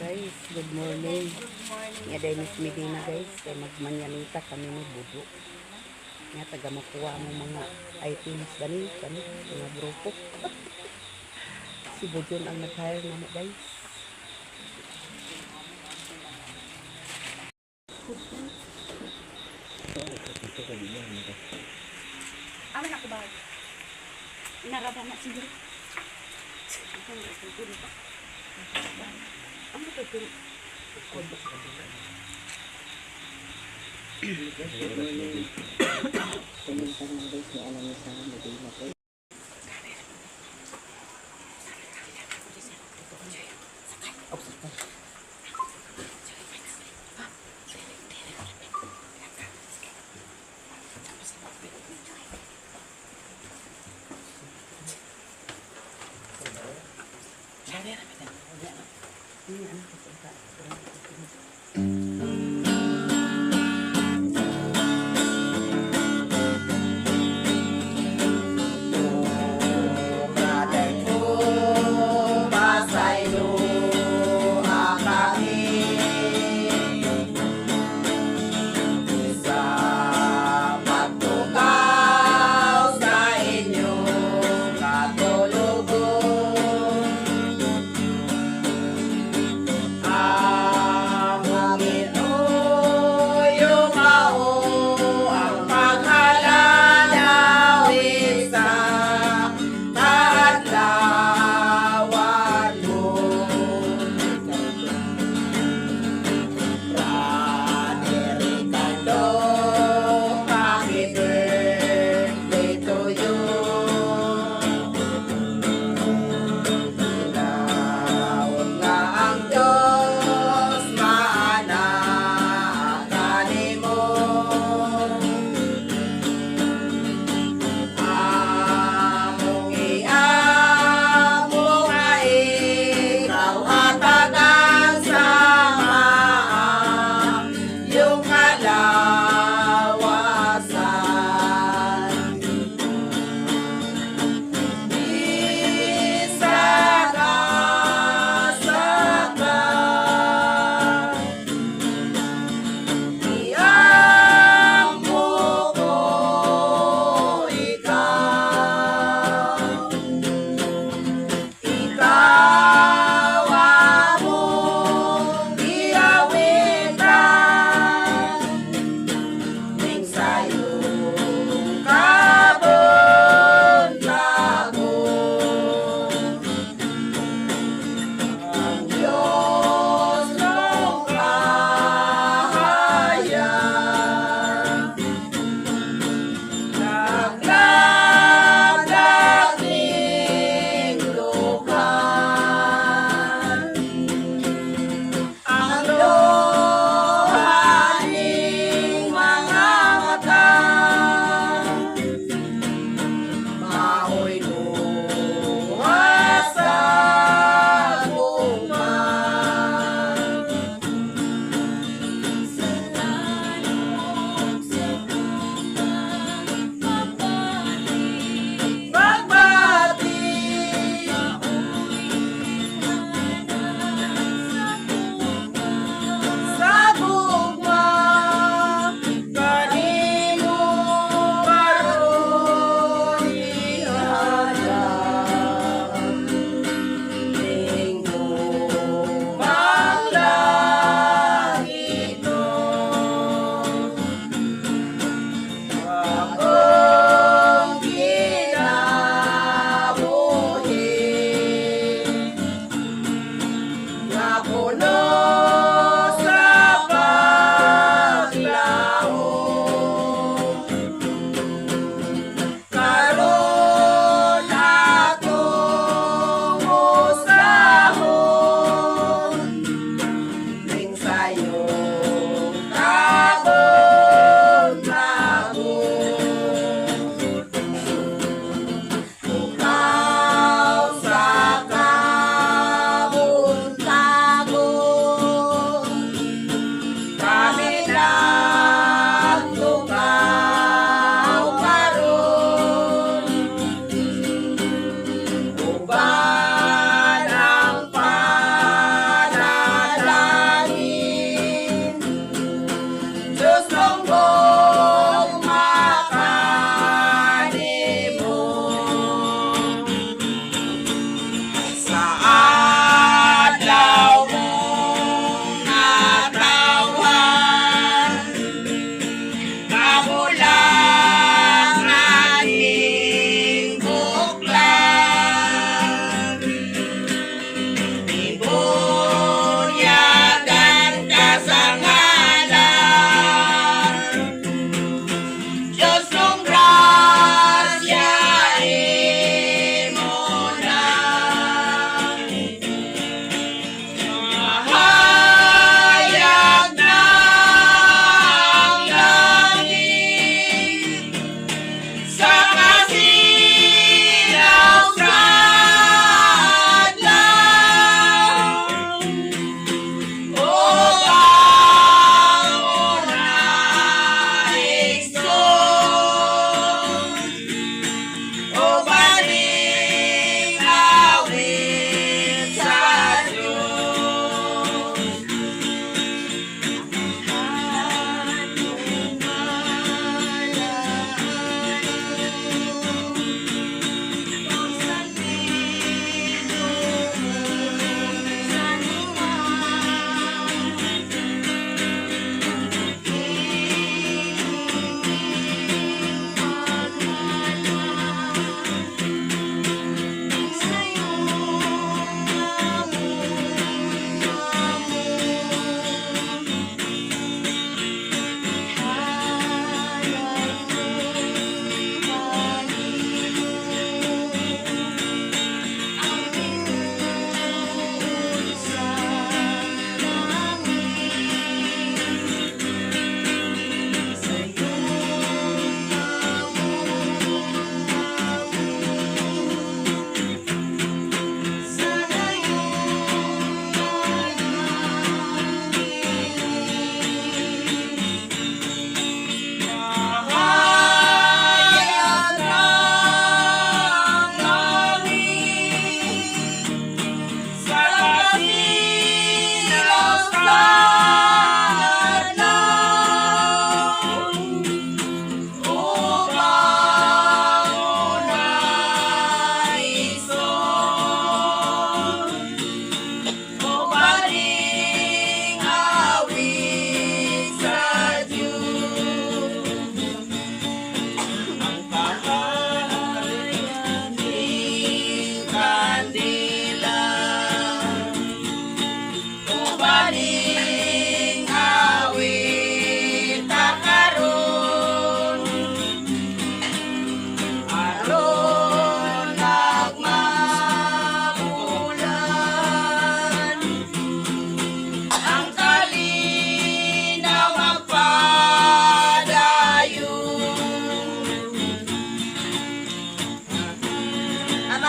guys, good morning. Nga day Miss Medina guys, kay magmanyanita kami ni Budo. Nga taga makuha mo mga items gani, mga grupo. Si Budo ang nag-hire na mo guys. Aman ako ba? Narada na siguro. Ang ito ito. Pumunta na guys ni alam niya sa Medina guys.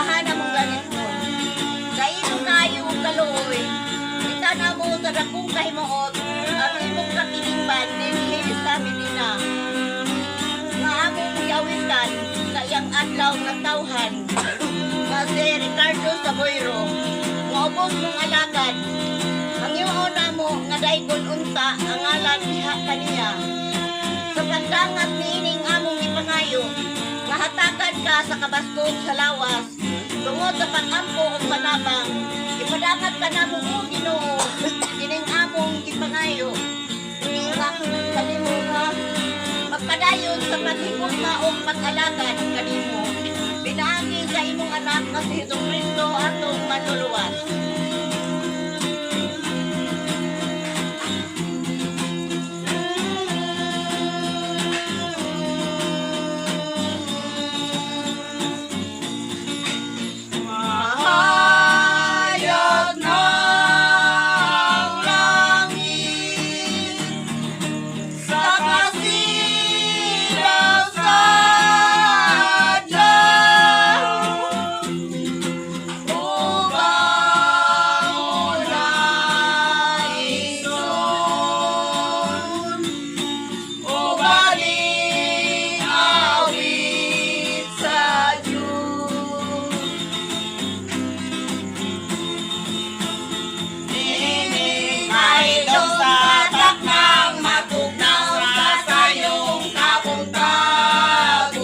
kahana mong ganit mo. Kaino kayo kaloy. Kita na mo sa dakong kahimuot. Ang imong kakilingban, dinhilis namin nina. Nga among yawitan sa iyang adlaw na tawhan. Nga si Ricardo Saboyro. Maubos mong alagad. Ang iyong na mo nga daikon unta ang ngalan niya kaniya. Sa pagdangat ni ining among ipangayo, mahatakan ka sa kabaskog sa lawas, tungod sa pag-ampo o panabang, ipadangat ka na mo o Ginoo, ining among ipangayo. Iingak kanimo nga, magpadayon sa paghigog na o pag-alagad kanimo. Pinaagi sa imong anak na si Jesucristo atong manluluwas. Mahayag ng langit sa kasilaw sa Diyos, upang unaison, ugaling awit sa Diyos. Ining ay dosatak ng matugnaw sa sayong kabuntagon.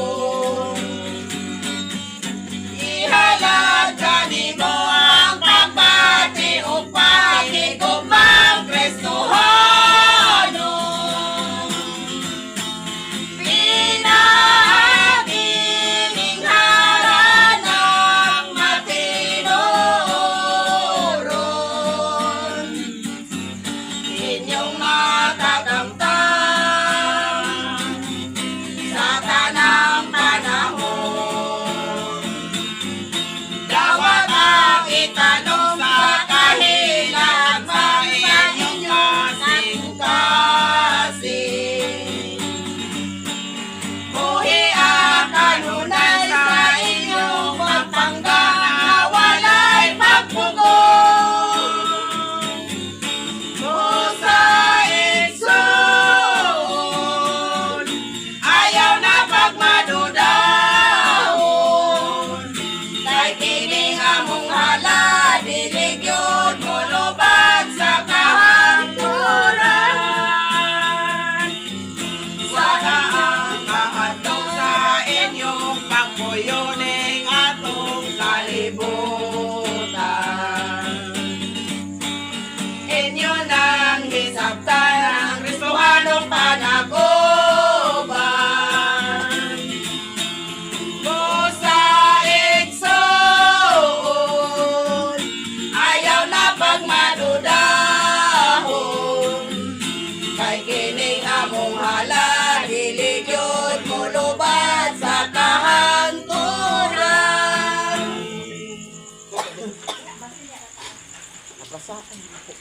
Ihalaga nimo ang pagbati o pakigumang Kristohano. Pinagiling haranang matinuron. Inyong matatamtam sa tanang panahon. Dawat ang itanong sa kahilan sa inyong kasing-kasing. Buhi ang kanunay sa inyong pagpanggang na walay pagpugong. Sa igsoon, ayaw na pagmadudahon. Kay kining among hala, diligyon mo lubag sa kahangturan. Sana ang kahantong sa inyong pagpuyoning atong kalibutan. Inyo nang hisabtan ang Kristohanong panaguban. Sa igsoon, ayaw na pagmadudahon. Kay kining among hala, diligyon mo lubad sa kahanturan. Nabasakan ako.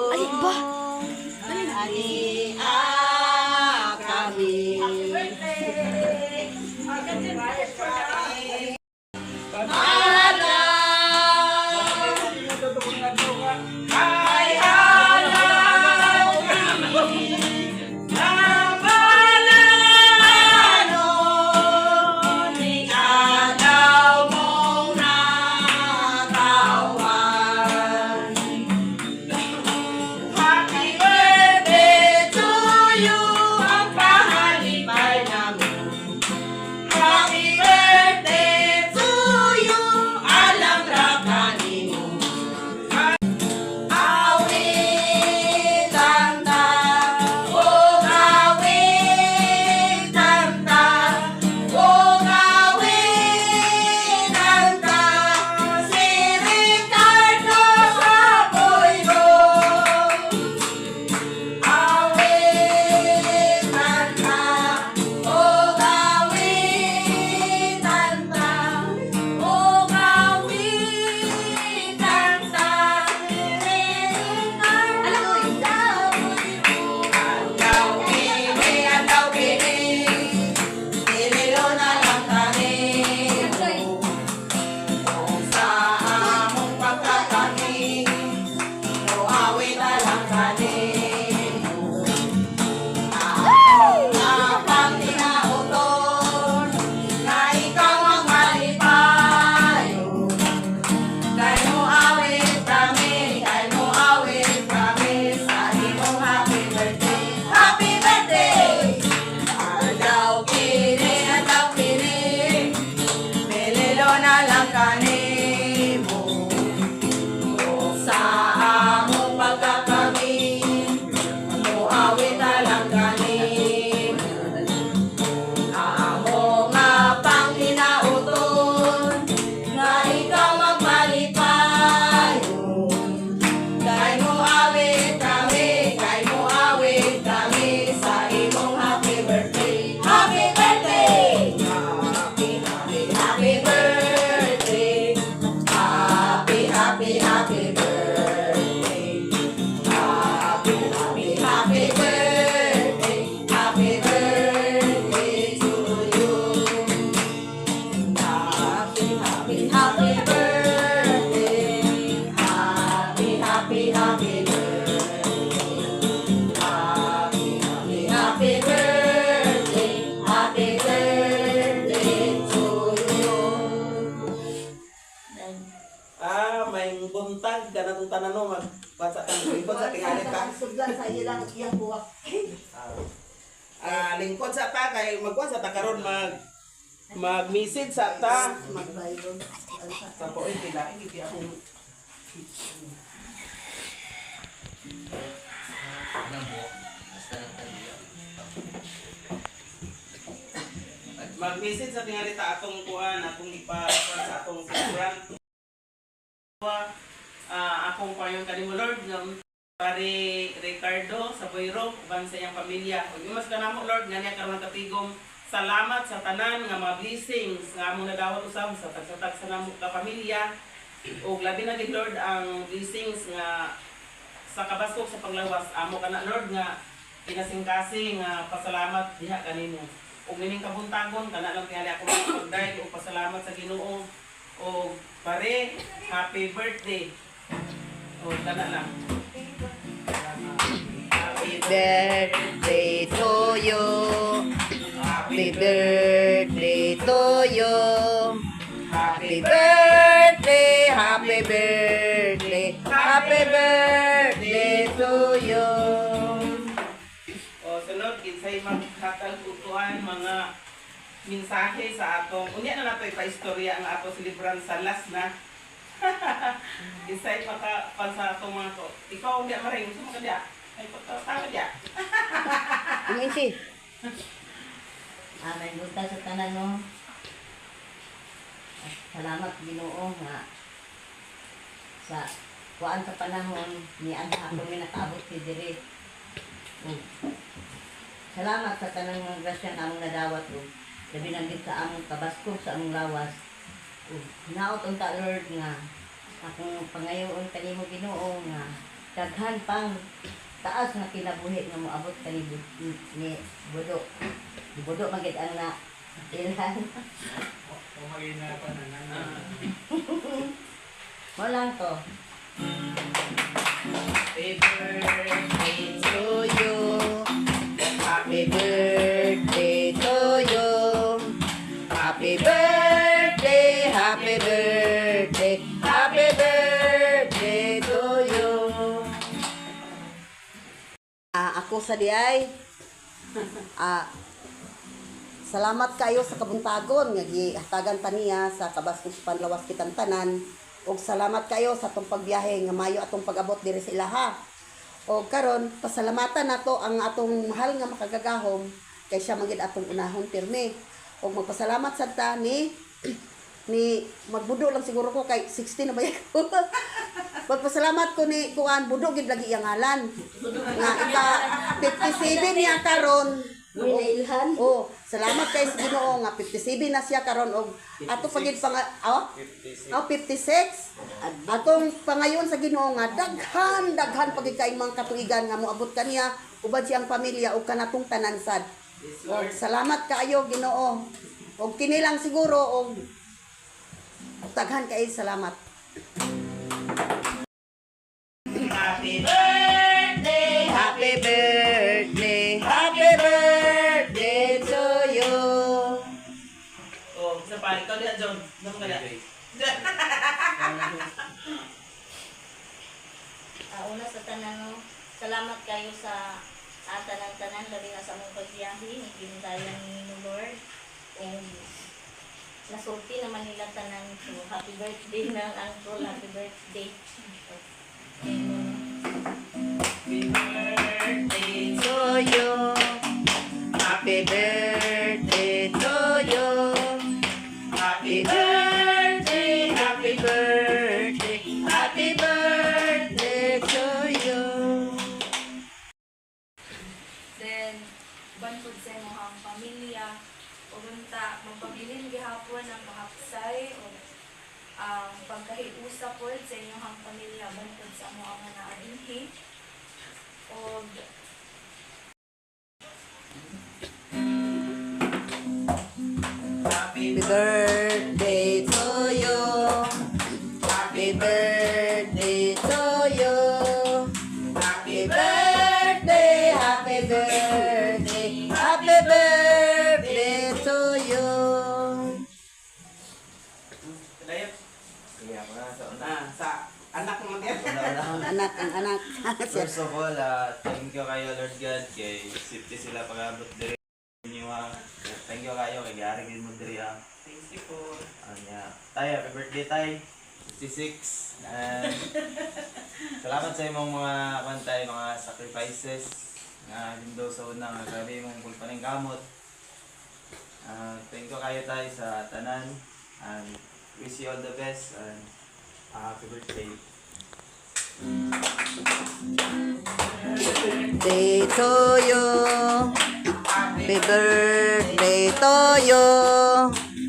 Ay, ba? Ani kami. Ay halaw kami ng balanon, ni alaw mong natawan. Happy birthday to sa ilang iyang buwak. Lingkod sa ta kay magkuha sa ta karon mag-message sa ta. Magbayron. Sa po pila hindi ako mag-message sa tingali ta atong kuan atong ipa-kuan sa atong program. Akong payon kanimo Lord ng pare Ricardo sa Boyro uban sa iyang pamilya. Ug imas kanamo Lord nga niya karon katigom. Salamat sa tanan nga mga blessings nga among nadawat usab sa tagsatag sa namo ka pamilya. Ug labi na gid Lord ang blessings nga sa kabaskog sa paglawas amo kana Lord nga kinasing-kasing nga pasalamat diha kanimo. Ug nining kabuntagon kana lang tingali ako magpagday ug pasalamat sa Ginoo. Ug pare, happy birthday. O kana lang. Happy birthday to you. Happy birthday to you. Happy birthday, happy birthday, happy birthday to you. O sunod kinsay maghatag utuan mga mensahe sa atong unya na nato ipa-istorya ang ato silibran sa last na. Kinsay maka pan sa atong mga to. Ikaw unya maring gusto mo kadya. Ay pagtawa dia. Uminsi. May buta sa tanan no. At salamat Ginoo nga sa kuan sa panahon ni anha ko mi nakaabot si diri. Salamat sa tanang mga grasya nga among nadawat o labi na gid sa among kabaskog sa among lawas. Hinaot unta Lord nga akong pangayoon kanimo Ginoo nga daghan pang taas nga kinabuhi nga moabot kanimo ni Budo. Di Budo magid ang na ilhan. Mo lang to. Happy birthday to you. Happy birthday to you. Happy birthday, happy birthday, happy birthday to you. Ako sa diay. Salamat kayo sa kabuntagon nga gihatagan ta niya sa kabaskog sa panlawas kitang tanan. Og salamat kayo sa atong pagbiyahe nga mayo atong pag-abot diri sa ilaha. Og karon pasalamatan nato ang atong mahal nga makagagahom kay siya magid atong unahon pirmi. Og magpasalamat sad ta ni magbudo lang siguro ko kay 60 na ba ko. Magpasalamat ko ni kuan budo gid lagi iyang ngalan. Nga ika 57 niya karon. Ilhan. Oh, salamat kay sa Ginoo nga 57 na siya karon og ato pagid 56. 56. Atong pangayon sa Ginoo nga daghan pagid kay mga katuigan nga moabot kaniya ubad siyang pamilya ug kanatong tanan sad. Og salamat kaayo Ginoo. Og kini lang siguro og daghan kay salamat. Happy birthday, Happy birthday, happy birthday to you. Oh, sa pa ikaw dia John. Damo kada. Una sa tanan no, salamat kayo sa tanan-tanan labi na sa among pagbiyahe ni pindayan ni Lord. And nasulti naman nila tanan so happy birthday na uncle, happy birthday. Happy birthday To you, happy birthday to you. Happy birthday, happy birthday, happy birthday to you. Then, bantod sa imong pamilya, o unta, magpabilin gihapon ang mahapsay, o ang pagkahiusa po sa inyong pamilya, bantod sa mga mga naarinhi. O Happy birthday to you. Happy birthday to you. Happy birthday, happy birthday, happy birthday to you. Kadayot. Sa anak mo diyan. ang anak. First of all, thank you kayo Lord God kay safety sila pag-abot diri ninyo ha. Thank you kayo kay gari gid mo diri ha. Thank you po. Anya, tay, happy birthday tay. 56 and salamat sa imong mga kantay, mga sacrifices nga lindo sa una nga grabe mong pulpaning kamot. Thank you kayo tay sa tanan and wish you all the best and happy birthday. Day to you. Happy birthday to you.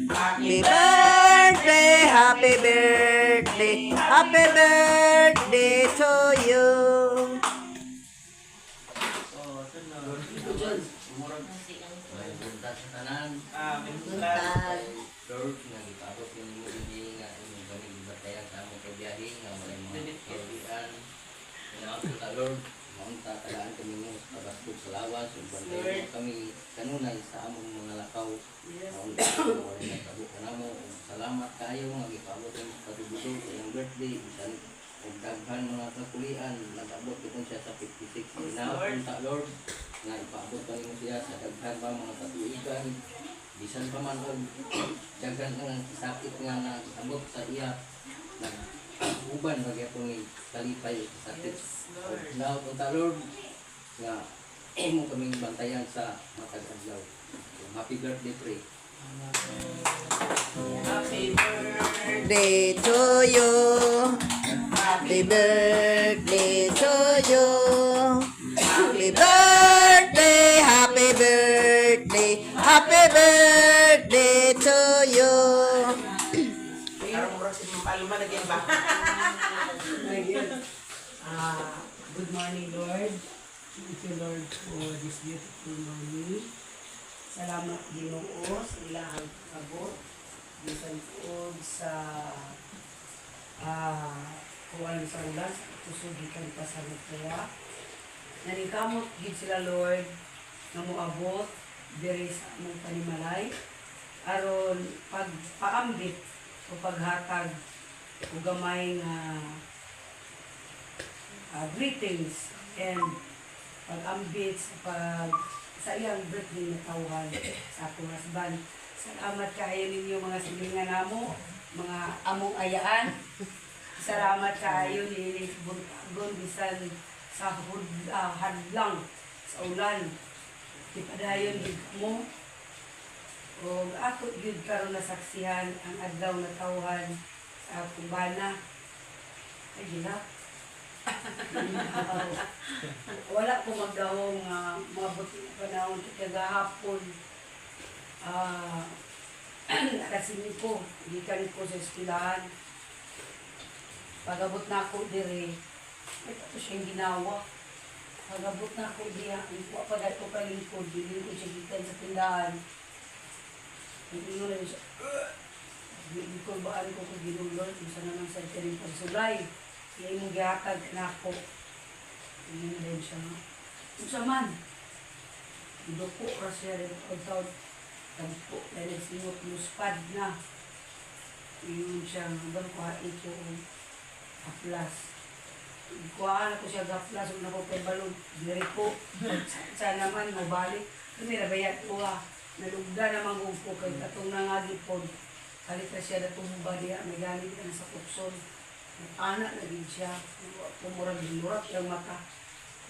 Happy birthday, happy birthday, happy birthday to you. So, sunod. Buntag. Lord, nagipabot yung hindi nga yung galing ibatayang tamo kabiyahe nga wala yung mga kabiyahan. Inaakita Lord, maunta tagaan kami mo pagastog sa lawas, yung bantayan mo kami kanunay sa among mga lakaw. Maunta kami wala yung kabuka na mo. Salamat kayo, nagipabot yung patubuto sa iyong birthday. Bisan og daghan mga kakulian, nag-abot itong siya sa 56. Inaapunta Lord, nga ipaabot pa mo siya sa daghan pa mga katuigan. Bisan pa man og daghan ang sakit nga nag-abot sa iya, nag-uban bagi ako ni kalipay sa sakit. Now, punta Lord, nga mo kaming bantayan sa matag adlaw. Happy birthday, pray. Happy birthday. Day to you. Happy birthday to you. Happy birthday, happy birthday, happy birthday to you. Karong murag si Palma lagi ba? Good morning, Lord. Thank you, Lord, for this beautiful morning. Salamat, Ginoo, sa ilang abot. Bisan po sa kuwan sa ulas, kusugikan pa sa nagkaya. Nanikamot gid sila, Lord, na moabot diri sa among panimalay aron pagpaambit o paghatag o gamay nga greetings and pag-ambit sa iyang birthday na tawhan sa atong husband. Salamat kayo ninyo mga silingan namo, mga among ayaan. Salamat kayo ni Buntagon bisan sa hadlang sa ulan. Ipadayon gid mo. O ako gid karon nasaksihan ang adlaw na tawhan sa akong bana. Ay gila. Wala ko magdahong mga buti na panahon kagahapon. Nakasini ko, gikan ko sa eskwelahan. Pagabot na ako dire, ay tapos siyang ginawa. Pagabot na ako diya, pa dato kalingkod, bilin ko siya gikan sa tindahan. Hindi mo na siya, hindi ko baan ko kung ginulol, kung saan naman sa tiring pagsulay. Kaya yung gihatag na ako. Hindi na rin siya. Kung sa man, iduko ra siya rin pagtawad. Tampo, dahil singot luspad na. Yun siya, hanggang kuhain ko haplas. Kuhaan ako siya haplas, kung napapay balon, diri po. Sa naman, mabalik. Kami nabayat ko nalugda naman ko kay katong nangagipod. Kalita siya na tumba niya, may ganit na sa kupson. Anak na din siya, kumurag dinurak yung mata.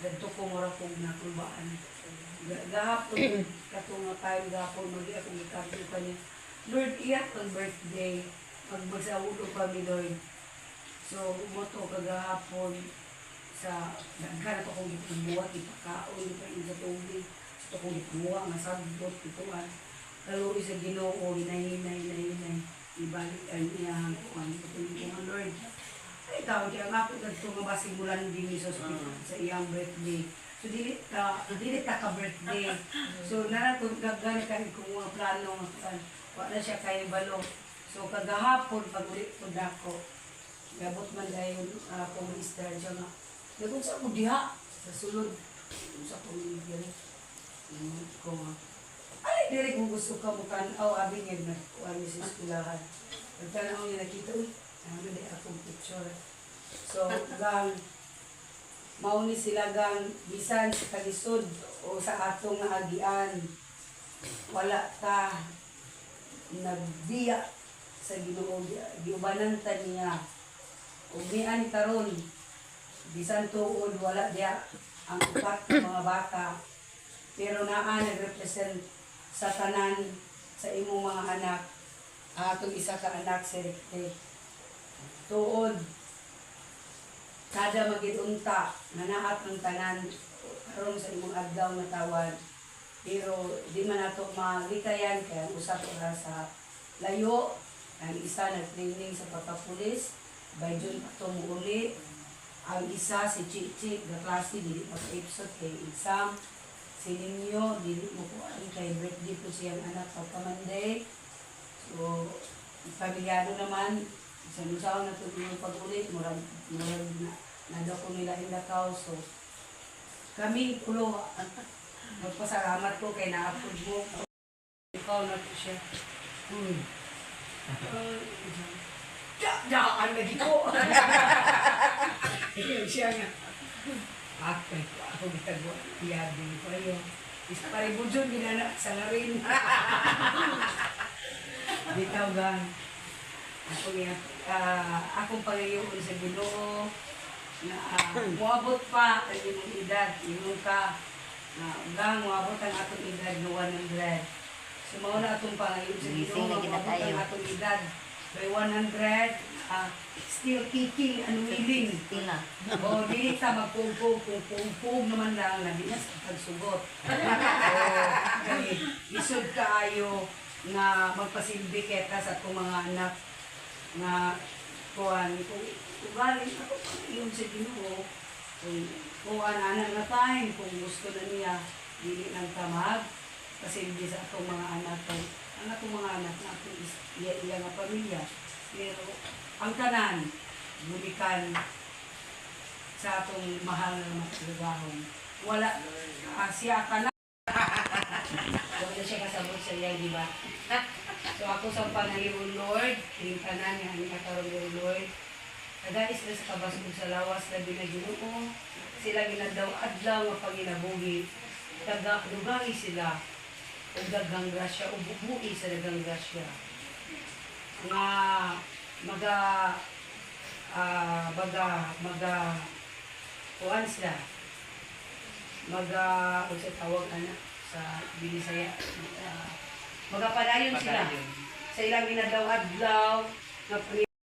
Ganito kumurag kong nakulbaan. Gahapon, katong time gahapon, mag-iyak kong ikarto pa niya. Lord, iyak ang birthday, magsaulo kami, Lord. So, umoto kagahapon sa daghan ako kong ipubuhat, ipakaon, ipain sa tubig. Ito kong ipubuha, masagbot, ituan. Kaluwi sa Ginoo, hinay. Ibalik ang iyang kuhan. Ito Lord. Ay, tawag kaya nga po nagto nga basimulan din ni hospital sa iyang birthday. So, dili ta ka-birthday. So, naratugdagan kami kung mga plano nga wala siya kayo balo. So, kagahapon, pag-ulit po dako, gabot man dahil kung Easter siya nga. Nagkong sa ako diha, sa sulod. Kung sa ako nilagyan. Ko nga. Ay, dili kung gusto ka mo abi nga na kuha niya sa eskulahan. Pagtanaw niya nakita, ano di akong picture. So, gang Mauni sila gang bisan sa kalisod o sa atong naagian. Wala ta nagbiya sa Ginoo, giubanan ta niya. Ug niya ni karon bisan tuod wala diya ang upat ng mga bata. Pero naa nagrepresent sa tanan sa imong mga anak. Atong isa ka anak si Rikte. Tuod kada magidunta nga naat ng tanan karon sa imong adlaw nga tawad. Pero di man nato malikayan kaya ang usa ra sa layo, ang isa nag-training sa pagkapulis, by June pa ito muuli. Ang isa si Chichi, na klase, dili pa-episode kay exam. Si Ninyo, dili mo po kay birthday po siyang anak pagkamanday. So, pamilyado naman, sa lusaw na ito yung pag-ulit, murag na daw ko nila indakaw. So, kami ulo, magpasalamat ko kay na-upload mo. Ikaw na po siya. Daan lagi ko. Siya nga. Ako bitagwa. Iyabing ko ayo. Isa paribudyon ginana sa ngarin. Bitaw gang. Akong pangayoon sa Ginoo na muabot pa ang imong edad, imong ka na muabot ang atong edad no 100. So mao na atong pangayoon sa Ginoo, muabot ang atong edad by 100, still kicking and willing. O di ta magpugpug naman lang na di na sa pagsugot. Isod kaayo na magpasilbi kita sa atong mga anak na kuhan, kung galing ako yung sa Ginoo, kung anak na time, kung gusto na niya, dili ng tamag, kasi hindi sa atong mga anak, ang atong mga anak na atong iya nga pamilya. Pero ang tanan, bulikan sa atong mahal na matulagahon. Wala, siya ka na. Wala siya kasabot sa iya, di ba? So ako sa Panginoon Lord, tiningkanan niya ang katarong ni Lord. Nagais na sa kabasog sa lawas na binaginoo, sila ginadaw-adlaw nga panginabuhi. Dugangi sila, o dagang grasya, o bubuhi sa dagang grasya. Nga kuhan sila, o sa tawag anak sa Binisaya, magapadayon sila sa ilang ginadaw-adlaw na